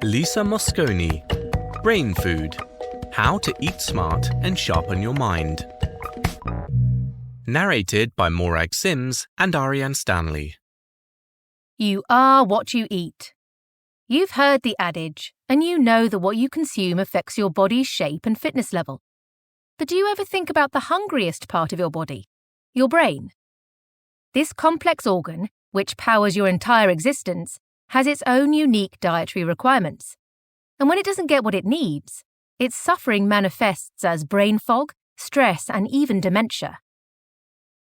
Lisa Mosconi, Brain Food, How to Eat Smart and Sharpen Your Mind. Narrated by Morag Sims and Ariane Stanley. You are what you eat. You've heard the adage, and you know that what you consume affects your body's shape and fitness level. But do you ever think about the hungriest part of your body, your brain? This complex organ, which powers your entire existence, has its own unique dietary requirements. And when it doesn't get what it needs, its suffering manifests as brain fog, stress, and even dementia.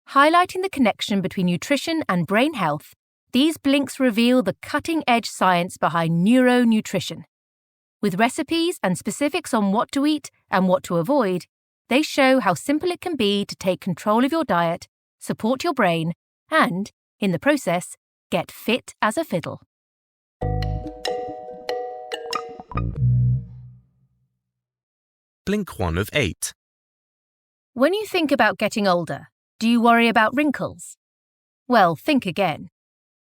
Highlighting the connection between nutrition and brain health, these blinks reveal the cutting-edge science behind neuronutrition. With recipes and specifics on what to eat and what to avoid, they show how simple it can be to take control of your diet, support your brain, and, in the process, get fit as a fiddle. Blink 1 of 8. When you think about getting older, do you worry about wrinkles? Well, think again.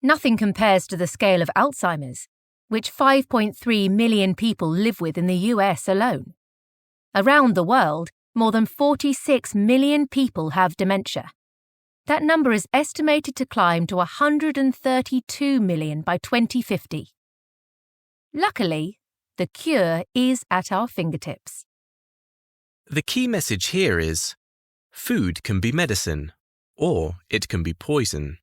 Nothing compares to the scale of Alzheimer's, which 5.3 million people live with in the US alone. Around the world, more than 46 million people have dementia. That number is estimated to climb to 132 million by 2050. Luckily, the cure is at our fingertips. The key message here is, food can be medicine, or it can be poison.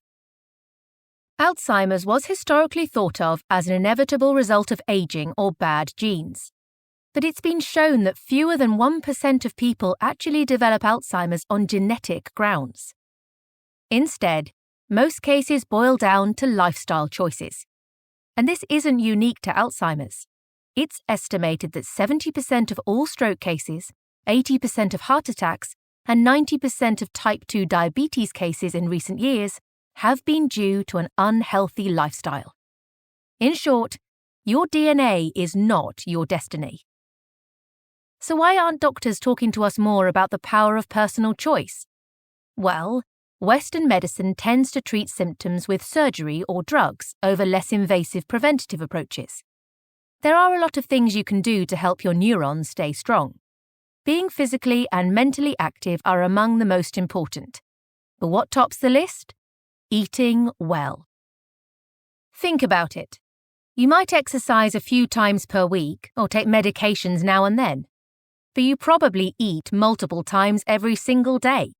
Alzheimer's was historically thought of as an inevitable result of aging or bad genes. But it's been shown that fewer than 1% of people actually develop Alzheimer's on genetic grounds. Instead, most cases boil down to lifestyle choices. And this isn't unique to Alzheimer's. It's estimated that 70% of all stroke cases, 80% of heart attacks, and 90% of type 2 diabetes cases in recent years have been due to an unhealthy lifestyle. In short, your DNA is not your destiny. So why aren't doctors talking to us more about the power of personal choice? Well, Western medicine tends to treat symptoms with surgery or drugs over less invasive preventative approaches. There are a lot of things you can do to help your neurons stay strong. Being physically and mentally active are among the most important. But what tops the list? Eating well. Think about it. You might exercise a few times per week or take medications now and then, but you probably eat multiple times every single day.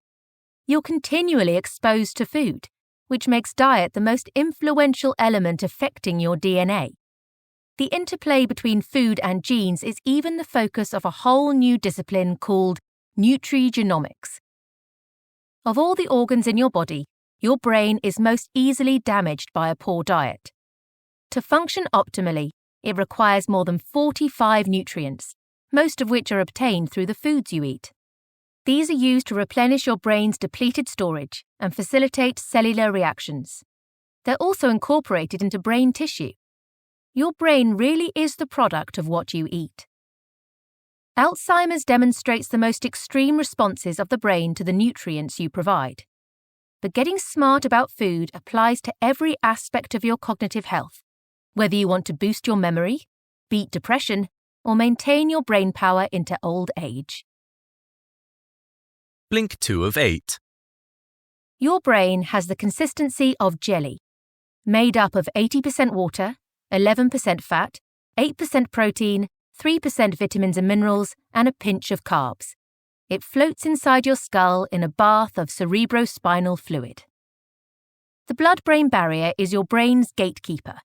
You're continually exposed to food, which makes diet the most influential element affecting your DNA. The interplay between food and genes is even the focus of a whole new discipline called Nutrigenomics. Of all the organs in your body, your brain is most easily damaged by a poor diet. To function optimally, it requires more than 45 nutrients, most of which are obtained through the foods you eat. These are used to replenish your brain's depleted storage and facilitate cellular reactions. They're also incorporated into brain tissue. Your brain really is the product of what you eat. Alzheimer's demonstrates the most extreme responses of the brain to the nutrients you provide. But getting smart about food applies to every aspect of your cognitive health, whether you want to boost your memory, beat depression, or maintain your brain power into old age. Blink 2 of 8. Your brain has the consistency of jelly, made up of 80% water, 11% fat, 8% protein, 3% vitamins and minerals, and a pinch of carbs. It floats inside your skull in a bath of cerebrospinal fluid. The blood-brain barrier is your brain's gatekeeper.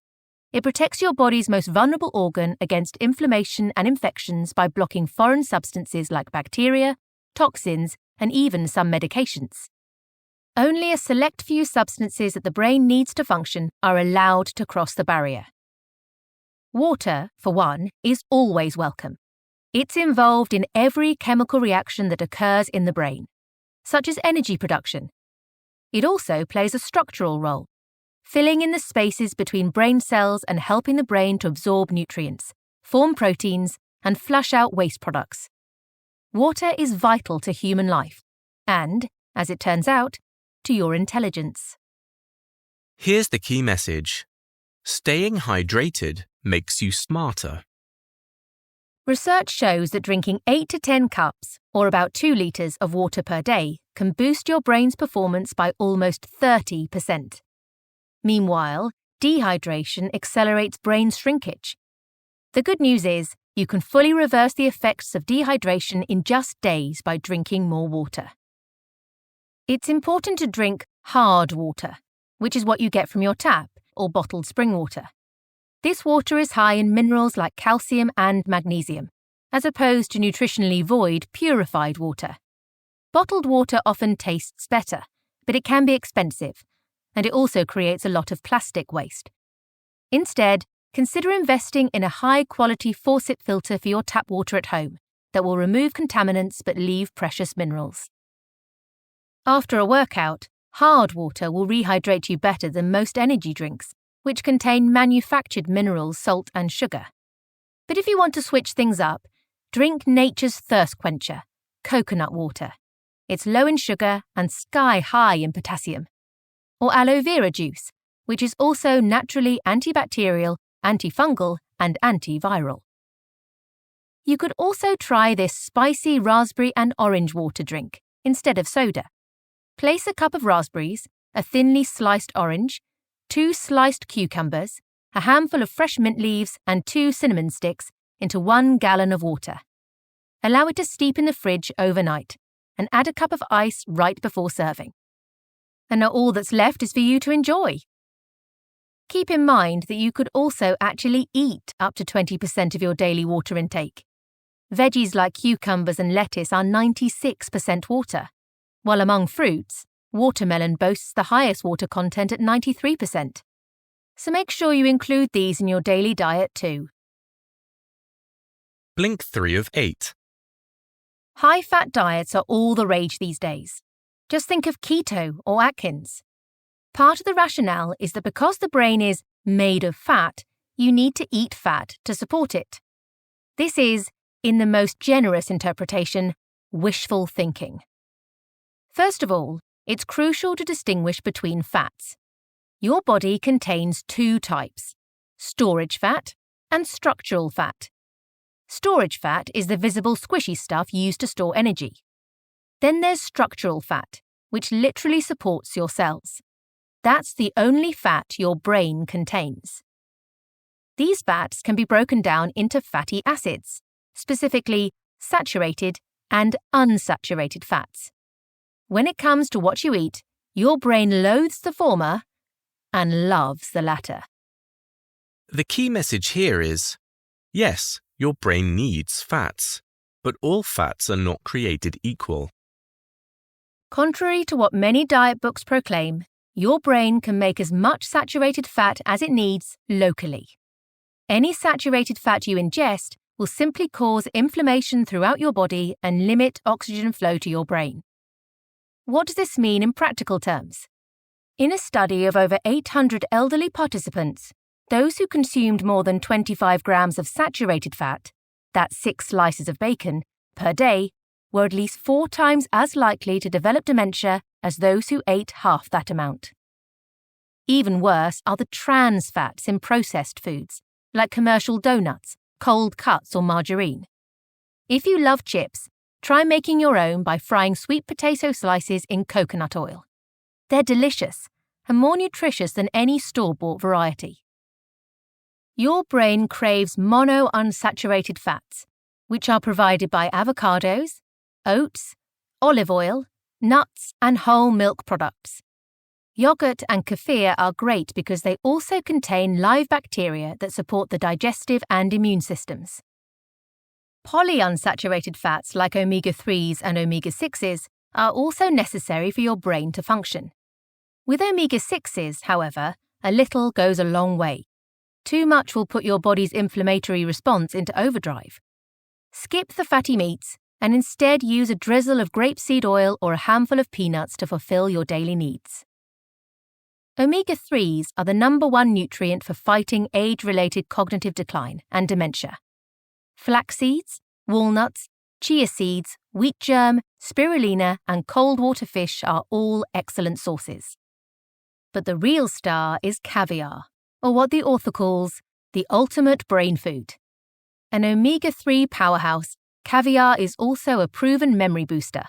It protects your body's most vulnerable organ against inflammation and infections by blocking foreign substances like bacteria, toxins, and even some medications. Only a select few substances that the brain needs to function are allowed to cross the barrier. Water, for one, is always welcome. It's involved in every chemical reaction that occurs in the brain, such as energy production. It also plays a structural role, filling in the spaces between brain cells and helping the brain to absorb nutrients, form proteins, and flush out waste products. Water is vital to human life and, as it turns out, to your intelligence. Here's the key message. Staying hydrated makes you smarter. Research shows that drinking 8 to 10 cups, or about 2 litres of water per day, can boost your brain's performance by almost 30%. Meanwhile, dehydration accelerates brain shrinkage. The good news is, you can fully reverse the effects of dehydration in just days by drinking more water. It's important to drink hard water, which is what you get from your tap or bottled spring water. This water is high in minerals like calcium and magnesium, as opposed to nutritionally void purified water. Bottled water often tastes better, but it can be expensive, and it also creates a lot of plastic waste. Instead, consider investing in a high-quality faucet filter for your tap water at home that will remove contaminants but leave precious minerals. After a workout, hard water will rehydrate you better than most energy drinks, which contain manufactured minerals, salt and sugar. But if you want to switch things up, drink nature's thirst quencher, coconut water. It's low in sugar and sky-high in potassium. Or aloe vera juice, which is also naturally antibacterial, antifungal and antiviral. You could also try this spicy raspberry and orange water drink instead of soda. Place a cup of raspberries, a thinly sliced orange, 2 sliced cucumbers, a handful of fresh mint leaves and 2 cinnamon sticks into 1 gallon of water. Allow it to steep in the fridge overnight and add a cup of ice right before serving. And now all that's left is for you to enjoy. Keep in mind that you could also actually eat up to 20% of your daily water intake. Veggies like cucumbers and lettuce are 96% water, while among fruits, watermelon boasts the highest water content at 93%. So make sure you include these in your daily diet too. Blink 3 of 8. High-fat diets are all the rage these days. Just think of keto or Atkins. Part of the rationale is that because the brain is made of fat, you need to eat fat to support it. This is, in the most generous interpretation, wishful thinking. First of all, it's crucial to distinguish between fats. Your body contains 2 types, storage fat and structural fat. Storage fat is the visible squishy stuff used to store energy. Then there's structural fat, which literally supports your cells. That's the only fat your brain contains. These fats can be broken down into fatty acids, specifically saturated and unsaturated fats. When it comes to what you eat, your brain loathes the former and loves the latter. The key message here is, yes, your brain needs fats, but all fats are not created equal. Contrary to what many diet books proclaim, your brain can make as much saturated fat as it needs locally. Any saturated fat you ingest will simply cause inflammation throughout your body and limit oxygen flow to your brain. What does this mean in practical terms? In a study of over 800 elderly participants, those who consumed more than 25 grams of saturated fat, that's 6 slices of bacon, per day, were at least 4 times as likely to develop dementia as those who ate half that amount. Even worse are the trans fats in processed foods, like commercial donuts, cold cuts or margarine. If you love chips, try making your own by frying sweet potato slices in coconut oil. They're delicious and more nutritious than any store-bought variety. Your brain craves monounsaturated fats, which are provided by avocados, oats, olive oil, nuts, and whole milk products. Yogurt and kefir are great because they also contain live bacteria that support the digestive and immune systems. Polyunsaturated fats like omega-3s and omega-6s are also necessary for your brain to function. With omega-6s, however, a little goes a long way. Too much will put your body's inflammatory response into overdrive. Skip the fatty meats and instead use a drizzle of grapeseed oil or a handful of peanuts to fulfill your daily needs. Omega-3s are the number 1 nutrient for fighting age-related cognitive decline and dementia. Flax seeds, walnuts, chia seeds, wheat germ, spirulina, and cold water fish are all excellent sources. But the real star is caviar, or what the author calls the ultimate brain food. An omega-3 powerhouse, caviar is also a proven memory booster.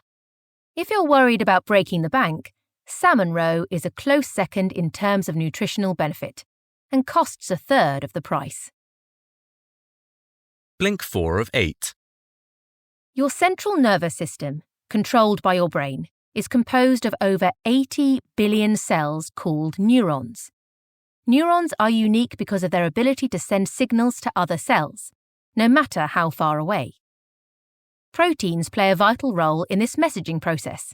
If you're worried about breaking the bank, salmon roe is a close second in terms of nutritional benefit and costs a third of the price. Blink 4 of 8. Your central nervous system, controlled by your brain, is composed of over 80 billion cells called neurons. Neurons are unique because of their ability to send signals to other cells, no matter how far away. Proteins play a vital role in this messaging process.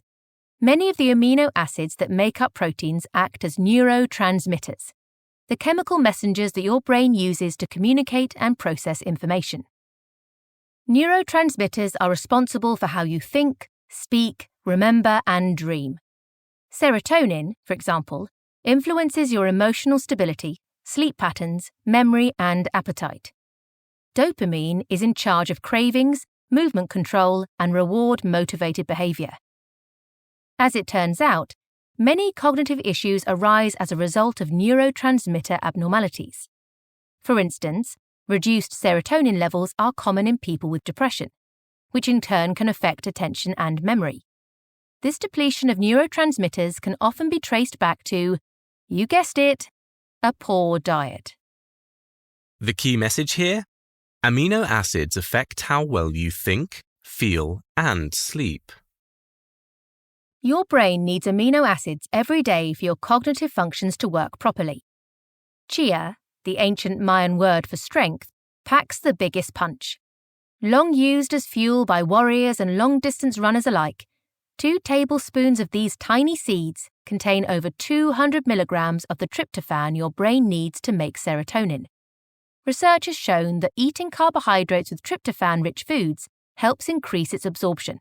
Many of the amino acids that make up proteins act as neurotransmitters, the chemical messengers that your brain uses to communicate and process information. Neurotransmitters are responsible for how you think, speak, remember, and dream. Serotonin, for example, influences your emotional stability, sleep patterns, memory, and appetite. Dopamine is in charge of cravings, movement control, and reward-motivated behavior. As it turns out, many cognitive issues arise as a result of neurotransmitter abnormalities. For instance, reduced serotonin levels are common in people with depression, which in turn can affect attention and memory. This depletion of neurotransmitters can often be traced back to, you guessed it, a poor diet. The key message here? Amino acids affect how well you think, feel, and sleep. Your brain needs amino acids every day for your cognitive functions to work properly. Chia, the ancient Mayan word for strength, packs the biggest punch. Long used as fuel by warriors and long-distance runners alike, 2 tablespoons of these tiny seeds contain over 200 milligrams of the tryptophan your brain needs to make serotonin. Research has shown that eating carbohydrates with tryptophan-rich foods helps increase its absorption,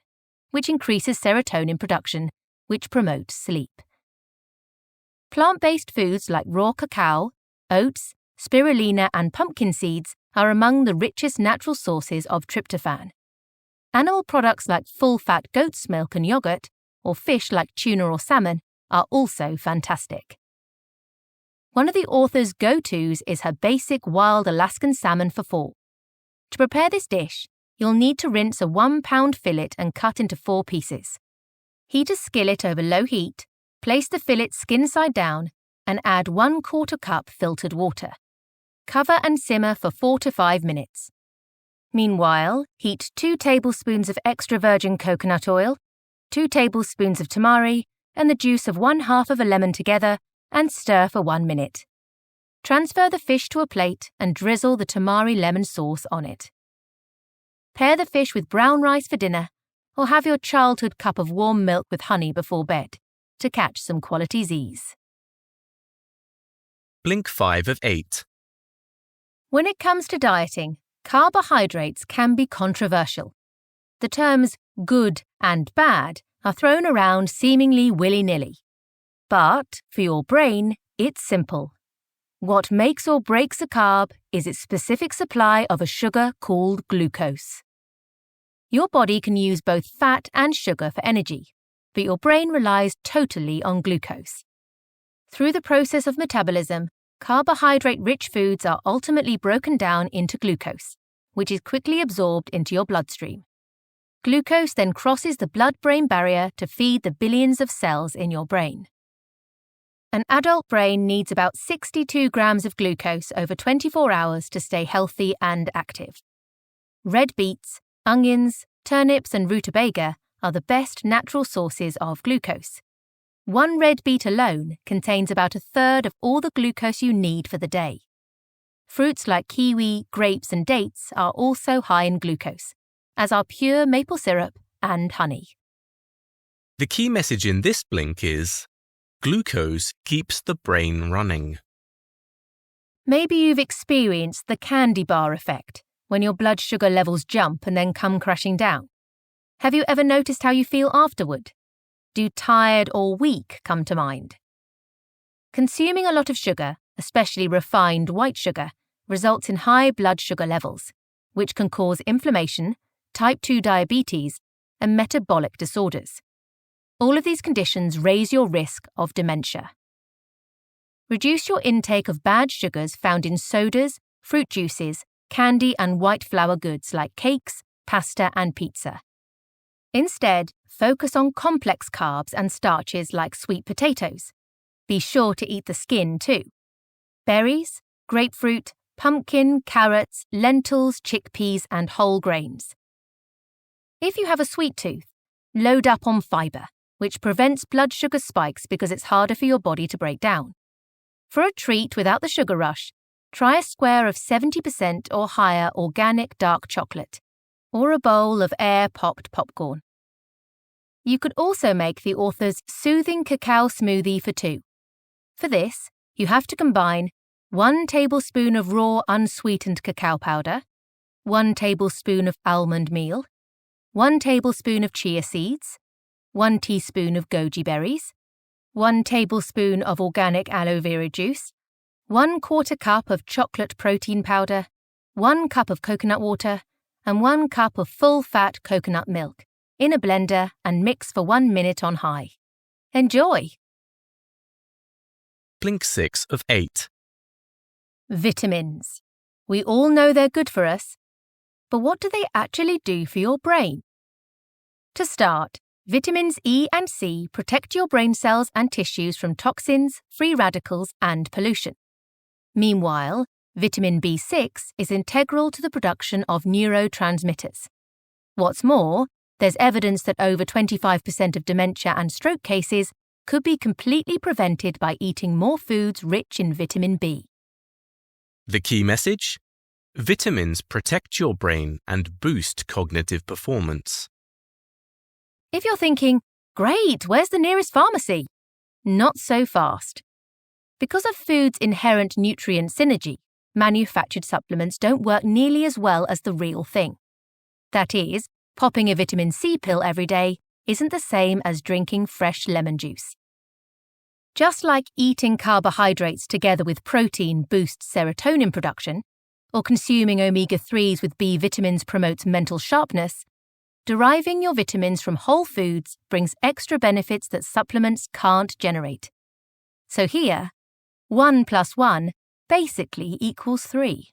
which increases serotonin production, which promotes sleep. Plant-based foods like raw cacao, oats, spirulina, and pumpkin seeds are among the richest natural sources of tryptophan. Animal products like full-fat goat's milk and yogurt, or fish like tuna or salmon, are also fantastic. One of the author's go-tos is her basic wild Alaskan salmon for fall. To prepare this dish, you'll need to rinse a 1-pound fillet and cut into 4 pieces. Heat a skillet over low heat, place the fillet skin side down, and add 1/4 cup filtered water. Cover and simmer for 4 to 5 minutes. Meanwhile, heat 2 tablespoons of extra virgin coconut oil, 2 tablespoons of tamari, and the juice of 1/2 of a lemon together, and stir for 1 minute. Transfer the fish to a plate and drizzle the tamari lemon sauce on it. Pair the fish with brown rice for dinner, or have your childhood cup of warm milk with honey before bed to catch some quality Z's. Blink 5 of 8. When it comes to dieting, carbohydrates can be controversial. The terms good and bad are thrown around seemingly willy-nilly. But for your brain, it's simple. What makes or breaks a carb is its specific supply of a sugar called glucose. Your body can use both fat and sugar for energy, but your brain relies totally on glucose. Through the process of metabolism, carbohydrate-rich foods are ultimately broken down into glucose, which is quickly absorbed into your bloodstream. Glucose then crosses the blood-brain barrier to feed the billions of cells in your brain. An adult brain needs about 62 grams of glucose over 24 hours to stay healthy and active. Red beets, onions, turnips, and rutabaga are the best natural sources of glucose. 1 red beet alone contains about 1/3 of all the glucose you need for the day. Fruits like kiwi, grapes, and dates are also high in glucose, as are pure maple syrup and honey. The key message in this blink is, glucose keeps the brain running. Maybe you've experienced the candy bar effect, when your blood sugar levels jump and then come crashing down. Have you ever noticed how you feel afterward? Do tired or weak come to mind? Consuming a lot of sugar, especially refined white sugar, results in high blood sugar levels, which can cause inflammation, type 2 diabetes, and metabolic disorders. All of these conditions raise your risk of dementia. Reduce your intake of bad sugars found in sodas, fruit juices, candy and white flour goods like cakes, pasta and pizza. Instead, focus on complex carbs and starches like sweet potatoes. Be sure to eat the skin too. Berries, grapefruit, pumpkin, carrots, lentils, chickpeas and whole grains. If you have a sweet tooth, load up on fibre, which prevents blood sugar spikes because it's harder for your body to break down. For a treat without the sugar rush, try a square of 70% or higher organic dark chocolate, or a bowl of air-popped popcorn. You could also make the author's soothing cacao smoothie for two. For this, you have to combine 1 tablespoon of raw unsweetened cacao powder, 1 tablespoon of almond meal, 1 tablespoon of chia seeds, 1 teaspoon of goji berries, 1 tablespoon of organic aloe vera juice, 1/4 cup of chocolate protein powder, 1 cup of coconut water, and 1 cup of full-fat coconut milk in a blender and mix for 1 minute on high. Enjoy! Blink 6 of 8. Vitamins. We all know they're good for us, but what do they actually do for your brain? To start, vitamins E and C protect your brain cells and tissues from toxins, free radicals, and pollution. Meanwhile, vitamin B6 is integral to the production of neurotransmitters. What's more, there's evidence that over 25% of dementia and stroke cases could be completely prevented by eating more foods rich in vitamin B. The key message? Vitamins protect your brain and boost cognitive performance. If you're thinking, great, where's the nearest pharmacy? Not so fast. Because of food's inherent nutrient synergy, manufactured supplements don't work nearly as well as the real thing. That is, popping a vitamin C pill every day isn't the same as drinking fresh lemon juice. Just like eating carbohydrates together with protein boosts serotonin production, or consuming omega-3s with B vitamins promotes mental sharpness, deriving your vitamins from whole foods brings extra benefits that supplements can't generate. So here, 1 + 1 basically equals 3.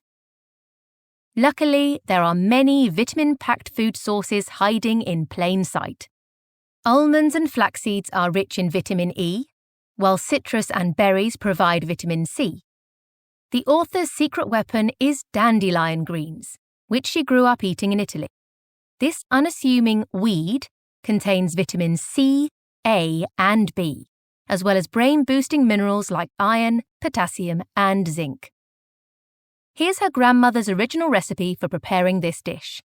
Luckily, there are many vitamin-packed food sources hiding in plain sight. Almonds and flax seeds are rich in vitamin E, while citrus and berries provide vitamin C. The author's secret weapon is dandelion greens, which she grew up eating in Italy. This unassuming weed contains vitamins C, A, and B, as well as brain-boosting minerals like iron, potassium, and zinc. Here's her grandmother's original recipe for preparing this dish.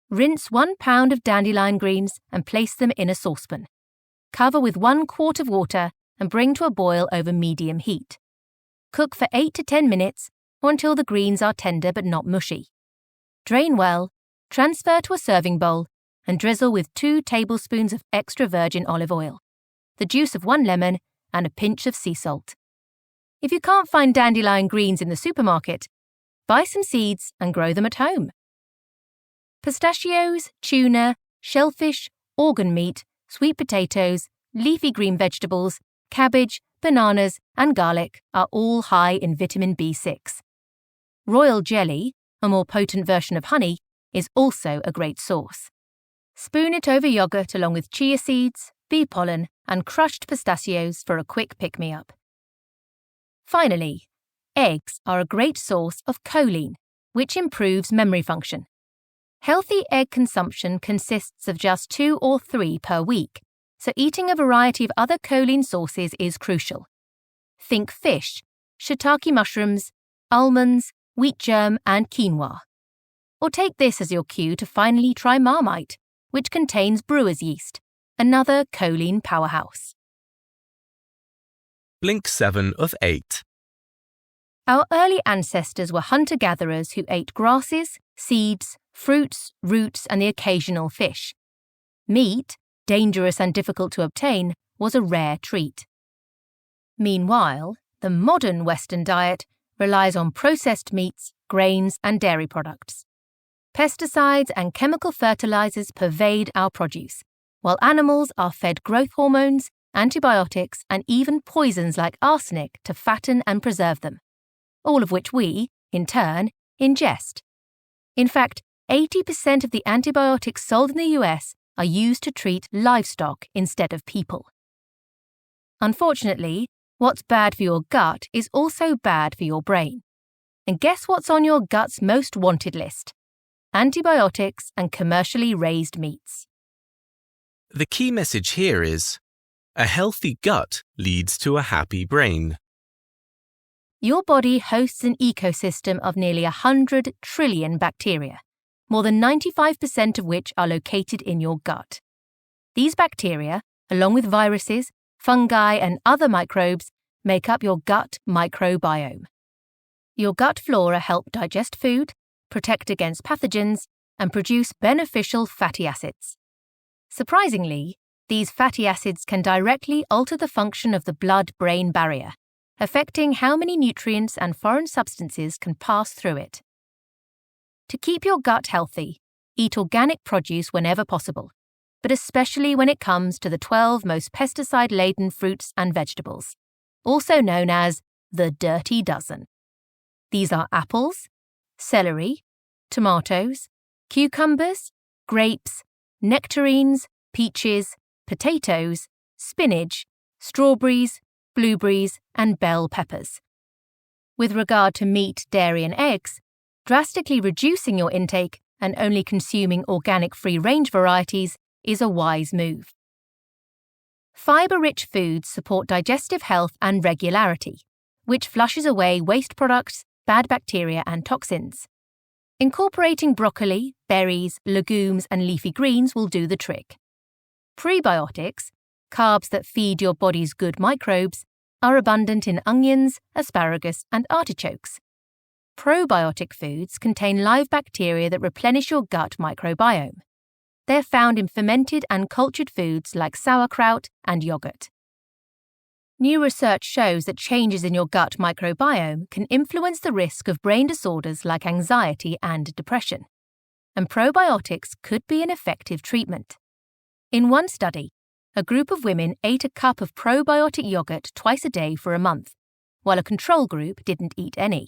Rinse 1 pound of dandelion greens and place them in a saucepan. Cover with 1 quart of water and bring to a boil over medium heat. Cook for 8 to 10 minutes or until the greens are tender but not mushy. Drain well, transfer to a serving bowl, and drizzle with 2 tablespoons of extra virgin olive oil, the juice of 1 lemon, and a pinch of sea salt. If you can't find dandelion greens in the supermarket, buy some seeds and grow them at home. Pistachios, tuna, shellfish, organ meat, sweet potatoes, leafy green vegetables, cabbage, bananas, and garlic are all high in vitamin B6. Royal jelly, a more potent version of honey, is also a great source. Spoon it over yogurt along with chia seeds, bee pollen, and crushed pistachios for a quick pick-me-up. Finally, eggs are a great source of choline, which improves memory function. Healthy egg consumption consists of just 2 or 3 per week, so eating a variety of other choline sources is crucial. Think fish, shiitake mushrooms, almonds, wheat germ, and quinoa. Or take this as your cue to finally try Marmite, which contains brewer's yeast, another choline powerhouse. Blink 7 of 8. Our early ancestors were hunter-gatherers who ate grasses, seeds, fruits, roots, and the occasional fish. Meat, dangerous and difficult to obtain, was a rare treat. Meanwhile, the modern Western diet relies on processed meats, grains, and dairy products. Pesticides and chemical fertilizers pervade our produce, while animals are fed growth hormones antibiotics, and even poisons like arsenic to fatten and preserve them, all of which we, in turn, ingest. In fact, 80% of the antibiotics sold in the US are used to treat livestock instead of people. Unfortunately, what's bad for your gut is also bad for your brain. And guess what's on your gut's most wanted list? Antibiotics and commercially raised meats. The key message here is, a healthy gut leads to a happy brain. Your body hosts an ecosystem of nearly 100 trillion bacteria, more than 95% of which are located in your gut. These bacteria, along with viruses, fungi, and other microbes, make up your gut microbiome. Your gut flora help digest food, protect against pathogens, and produce beneficial fatty acids. Surprisingly, these fatty acids can directly alter the function of the blood-brain barrier, affecting how many nutrients and foreign substances can pass through it. To keep your gut healthy, eat organic produce whenever possible, but especially when it comes to the 12 most pesticide-laden fruits and vegetables, also known as the Dirty Dozen. These are apples, celery, tomatoes, cucumbers, grapes, nectarines, peaches, potatoes, spinach, strawberries, blueberries, and bell peppers. With regard to meat, dairy, and eggs, drastically reducing your intake and only consuming organic free-range varieties is a wise move. Fibre-rich foods support digestive health and regularity, which flushes away waste products, bad bacteria, and toxins. Incorporating broccoli, berries, legumes, and leafy greens will do the trick. Prebiotics, carbs that feed your body's good microbes, are abundant in onions, asparagus, and artichokes. Probiotic foods contain live bacteria that replenish your gut microbiome. They're found in fermented and cultured foods like sauerkraut and yogurt. New research shows that changes in your gut microbiome can influence the risk of brain disorders like anxiety and depression, and probiotics could be an effective treatment. In one study, a group of women ate a cup of probiotic yogurt twice a day for a month, while a control group didn't eat any.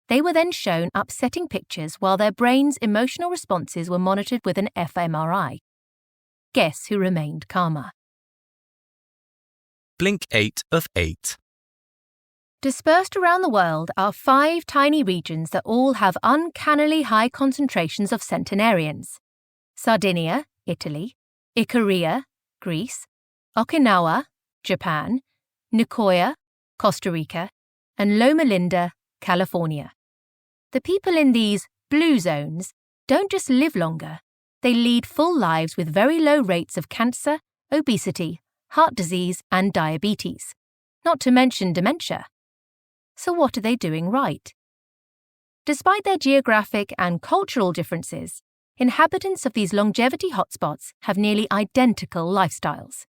They were then shown upsetting pictures while their brain's emotional responses were monitored with an fMRI. Guess who remained calmer? Blink 8 of 8. Dispersed around the world are 5 tiny regions that all have uncannily high concentrations of centenarians: Sardinia, Italy; Icaria, Greece; Okinawa, Japan; Nicoya, Costa Rica; and Loma Linda, California. The people in these blue zones don't just live longer, they lead full lives with very low rates of cancer, obesity, heart disease, and diabetes, not to mention dementia. So what are they doing right? Despite their geographic and cultural differences, inhabitants of these longevity hotspots have nearly identical lifestyles.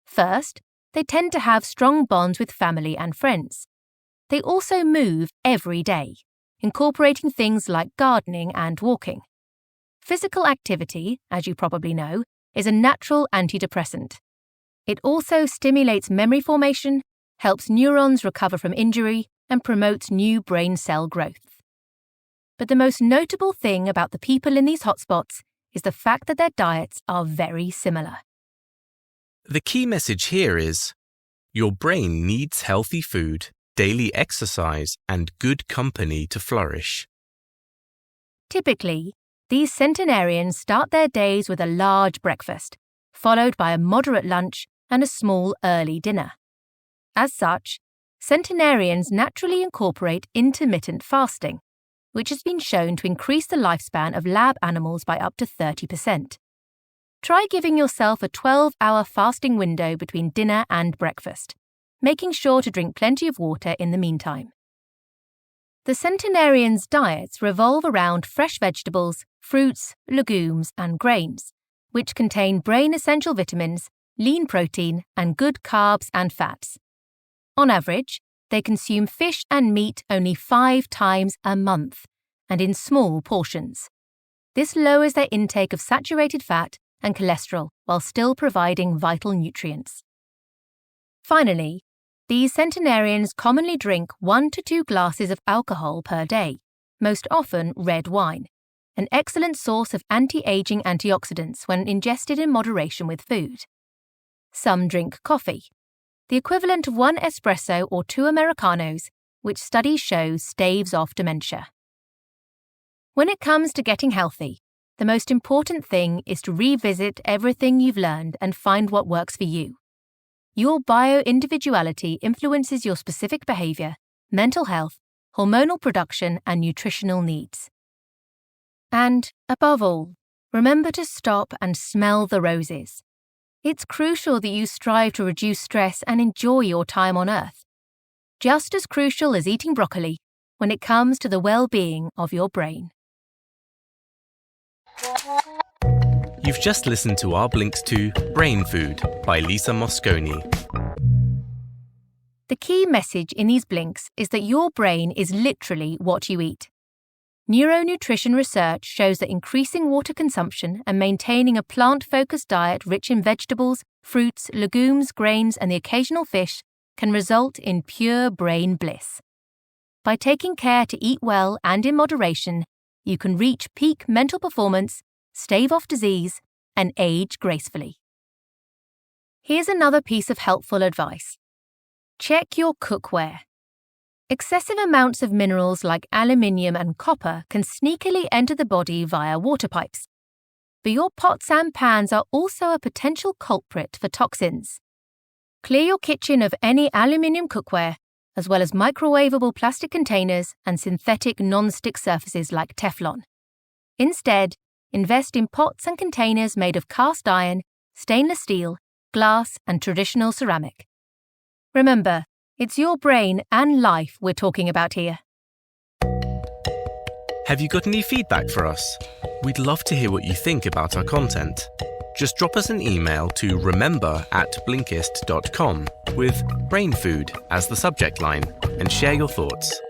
First, they tend to have strong bonds with family and friends. They also move every day, incorporating things like gardening and walking. Physical activity, as you probably know, is a natural antidepressant. It also stimulates memory formation, helps neurons recover from injury, and promotes new brain cell growth. But the most notable thing about the people in these hotspots is the fact that their diets are very similar. The key message here is, your brain needs healthy food, daily exercise, and good company to flourish. Typically, these centenarians start their days with a large breakfast, followed by a moderate lunch and a small early dinner. As such, centenarians naturally incorporate intermittent fasting, which has been shown to increase the lifespan of lab animals by up to 30%. Try giving yourself a 12-hour fasting window between dinner and breakfast, making sure to drink plenty of water in the meantime. The centenarians' diets revolve around fresh vegetables, fruits, legumes, and grains, which contain brain-essential vitamins, lean protein, and good carbs and fats. On average, they consume fish and meat only 5 times a month, and in small portions. This lowers their intake of saturated fat and cholesterol while still providing vital nutrients. Finally, these centenarians commonly drink 1 to 2 glasses of alcohol per day, most often red wine, an excellent source of anti-aging antioxidants when ingested in moderation with food. Some drink coffee, the equivalent of 1 espresso or 2 Americanos, which studies show staves off dementia. When it comes to getting healthy, the most important thing is to revisit everything you've learned and find what works for you. Your bio-individuality influences your specific behavior, mental health, hormonal production, and nutritional needs. And, above all, remember to stop and smell the roses. It's crucial that you strive to reduce stress and enjoy your time on Earth. Just as crucial as eating broccoli when it comes to the well-being of your brain. You've just listened to our blinks to Brain Food by Lisa Mosconi. The key message in these blinks is that your brain is literally what you eat. Neuronutrition research shows that increasing water consumption and maintaining a plant-focused diet rich in vegetables, fruits, legumes, grains, and the occasional fish can result in pure brain bliss. By taking care to eat well and in moderation, you can reach peak mental performance, stave off disease, and age gracefully. Here's another piece of helpful advice. Check your cookware. Excessive amounts of minerals like aluminium and copper can sneakily enter the body via water pipes. But your pots and pans are also a potential culprit for toxins. Clear your kitchen of any aluminium cookware, as well as microwavable plastic containers and synthetic non-stick surfaces like Teflon. Instead, invest in pots and containers made of cast iron, stainless steel, glass, and traditional ceramic. Remember, it's your brain and life we're talking about here. Have you got any feedback for us? We'd love to hear what you think about our content. Just drop us an email to remember@blinkist.com with brain food as the subject line and share your thoughts.